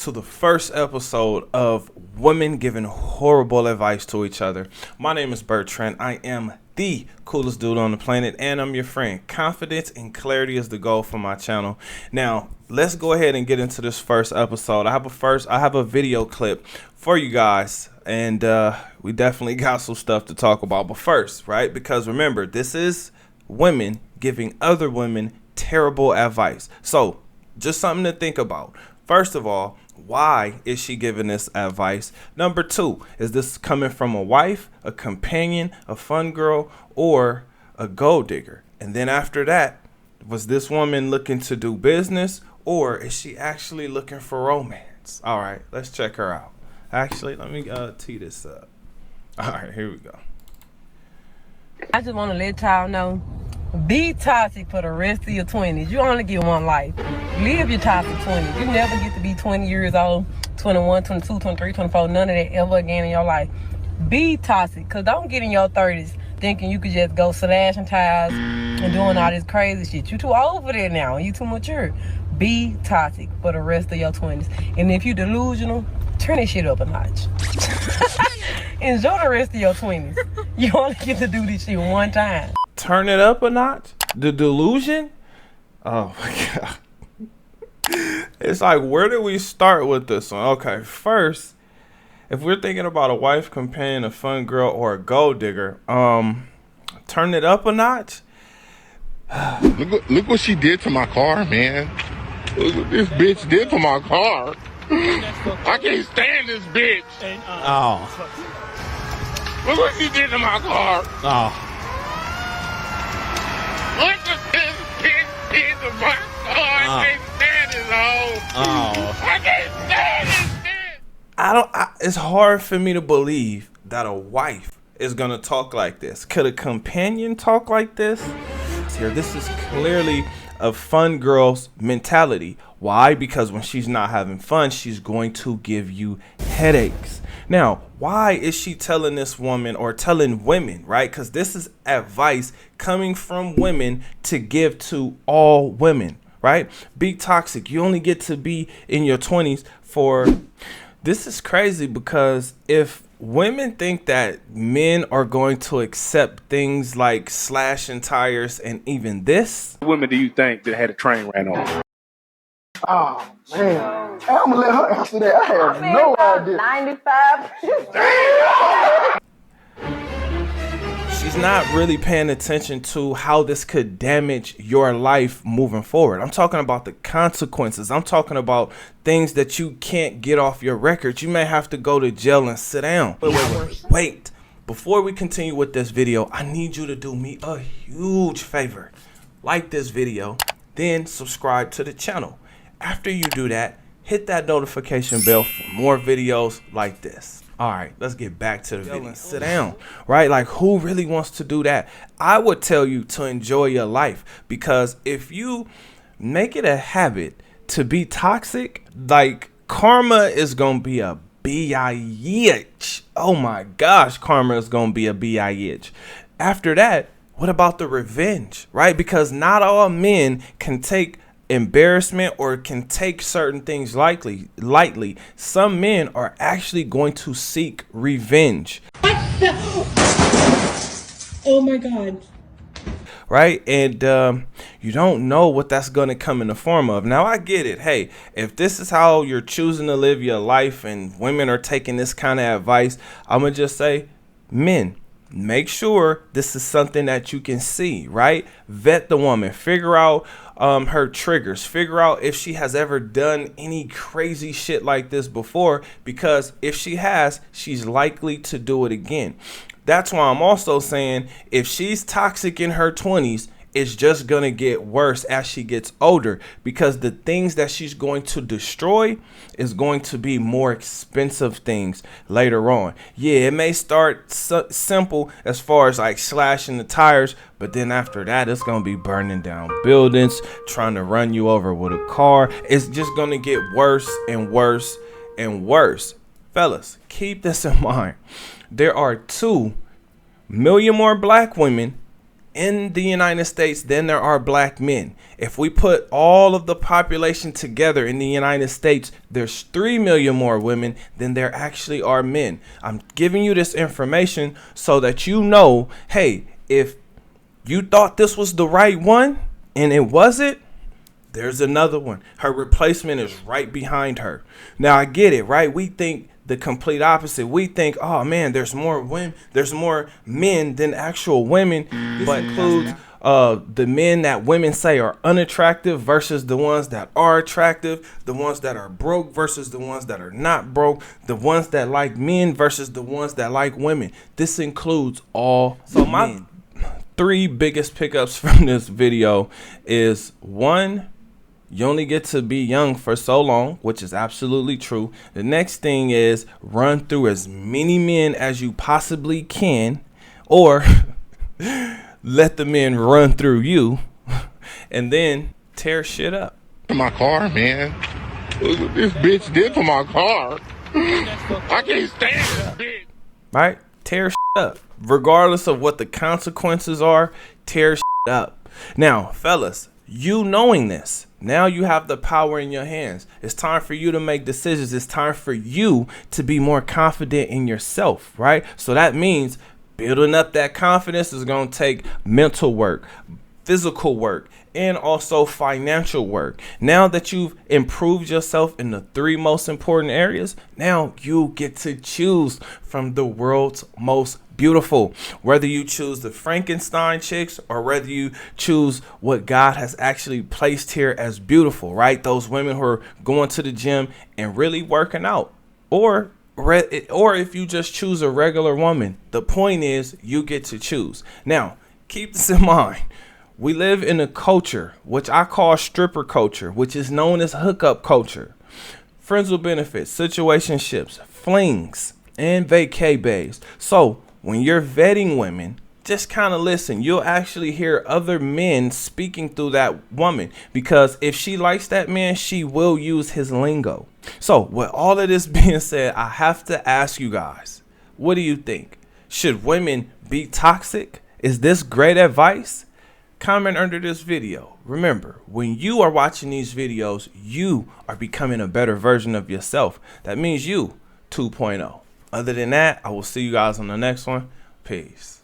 to the first episode of Women Giving Horrible Advice to Each Other. My name is Bertrand. I am the coolest dude on the planet, and I'm your friend. Confidence and clarity is the goal for my channel. Now, let's go ahead and get into this first episode. I have a video clip for you guys, and we definitely got some stuff to talk about. But first, right, because remember, this is women giving other women terrible advice. So, just something to think about. First of all, why is she giving this advice? Number two, is this coming from a wife, a companion, a fun girl, or a gold digger? And then after that, was this woman looking to do business, or is she actually looking for romance? All right, let's check her out. Actually, let me tee this up. All right, here we go. I just want to let y'all know, be toxic for the rest of your 20s. You only get one life. Live your toxic 20s. You never get to be 20 years old, 21, 22, 23, 24, none of that ever again in your life. Be toxic, because don't get in your 30s thinking you could just go slashing tires and doing all this crazy shit. You too old for that now. You too mature. Be toxic for the rest of your 20s. And if you delusional, turn this shit up a notch. Enjoy the rest of your 20s. You only get to do this shit one time. Turn it up a notch? The delusion? Oh my God. It's like, where do we start with this one? Okay, first, if we're thinking about a wife, companion, a fun girl, or a gold digger, turn it up a notch? Look what she did to my car, man. Look what this bitch did to my car. I can't stand this bitch. Oh. Look what she did to my car. Oh. Look what this bitch did to my car. I can't stand this hoe. Oh. I can't stand this bitch. It's hard for me to believe that a wife is gonna talk like this. Could a companion talk like this? Here, this is clearly a fun girl's mentality. Why? Because when she's not having fun, she's going to give you headaches. Now, why is she telling this woman, or telling women, right? Because this is advice coming from women to give to all women, right? Be toxic. You only get to be in your 20s for... This is crazy, because if women think that men are going to accept things like slashing tires and even this... What women do you think that had a train ran over? Oh, man. I'm going to let her answer that. I have no idea. 95%. She's not really paying attention to how this could damage your life moving forward. I'm talking about the consequences. I'm talking about things that you can't get off your record. You may have to go to jail and sit down. Wait. Before we continue with this video, I need you to do me a huge favor. Like this video, then subscribe to the channel. After you do that, hit that notification bell for more videos like this. All right, let's get back to the video. Sit down, right? Like, who really wants to do that? I would tell you to enjoy your life, because if you make it a habit to be toxic, like, karma is going to be a bitch. Oh my gosh, karma is going to be a bitch. After that, what about the revenge, right? Because not all men can take embarrassment or can take certain things lightly. Some men are actually going to seek revenge. Oh my God. Right? And you don't know what that's going to come in the form of. Now, I get it. Hey, if this is how you're choosing to live your life and women are taking this kind of advice, I'm going to just say, men, make sure this is something that you can see, right? Vet the woman. Figure out her triggers. Figure out if she has ever done any crazy shit like this before, because if she has, she's likely to do it again. That's why I'm also saying, if she's toxic in her 20s, it's just going to get worse as she gets older, because the things that she's going to destroy is going to be more expensive things later on. Yeah, it may start simple as far as like slashing the tires, but then after that, it's going to be burning down buildings, trying to run you over with a car. It's just going to get worse and worse and worse. Fellas, keep this in mind. There are 2 million more black women in the United States than there are black men. If we put all of the population together in the United States, there's 3 million more women than there actually are men. I'm giving you this information so that you know, hey, if you thought this was the right one and it wasn't, there's another one. Her replacement is right behind her. Now I get it, right? We think the complete opposite. We think, oh man, there's more women, there's more men than actual women. But includes the men that women say are unattractive versus the ones that are attractive, the ones that are broke versus the ones that are not broke, the ones that like men versus the ones that like women. This includes all men. 3 biggest pickups from this video is 1, you only get to be young for so long, which is absolutely true. The next thing is run through as many men as you possibly can, or let the men run through you, and then tear shit up. My car, man. Look what this bitch did to my car. I can't stand this bitch. Right? Tear shit up. Regardless of what the consequences are, tear shit up. Now, fellas, you knowing this, now you have the power in your hands. It's time for you to make decisions. It's time for you to be more confident in yourself, right? So that means building up that confidence is going to take mental work, physical work, and also financial work. Now that you've improved yourself in the 3 most important areas, now you get to choose from the world's most beautiful. Whether you choose the Frankenstein chicks or whether you choose what God has actually placed here as beautiful, right? Those women who are going to the gym and really working out, or if you just choose a regular woman, the point is you get to choose. Now, keep this in mind. We live in a culture, which I call stripper culture, which is known as hookup culture. Friends with benefits, situationships, flings, and vacay bays. So when you're vetting women, just kind of listen. You'll actually hear other men speaking through that woman, because if she likes that man, she will use his lingo. So with all of this being said, I have to ask you guys, what do you think? Should women be toxic? Is this great advice? Comment under this video. Remember, when you are watching these videos, you are becoming a better version of yourself. That means you 2.0. Other than that, I will see you guys on the next one. Peace.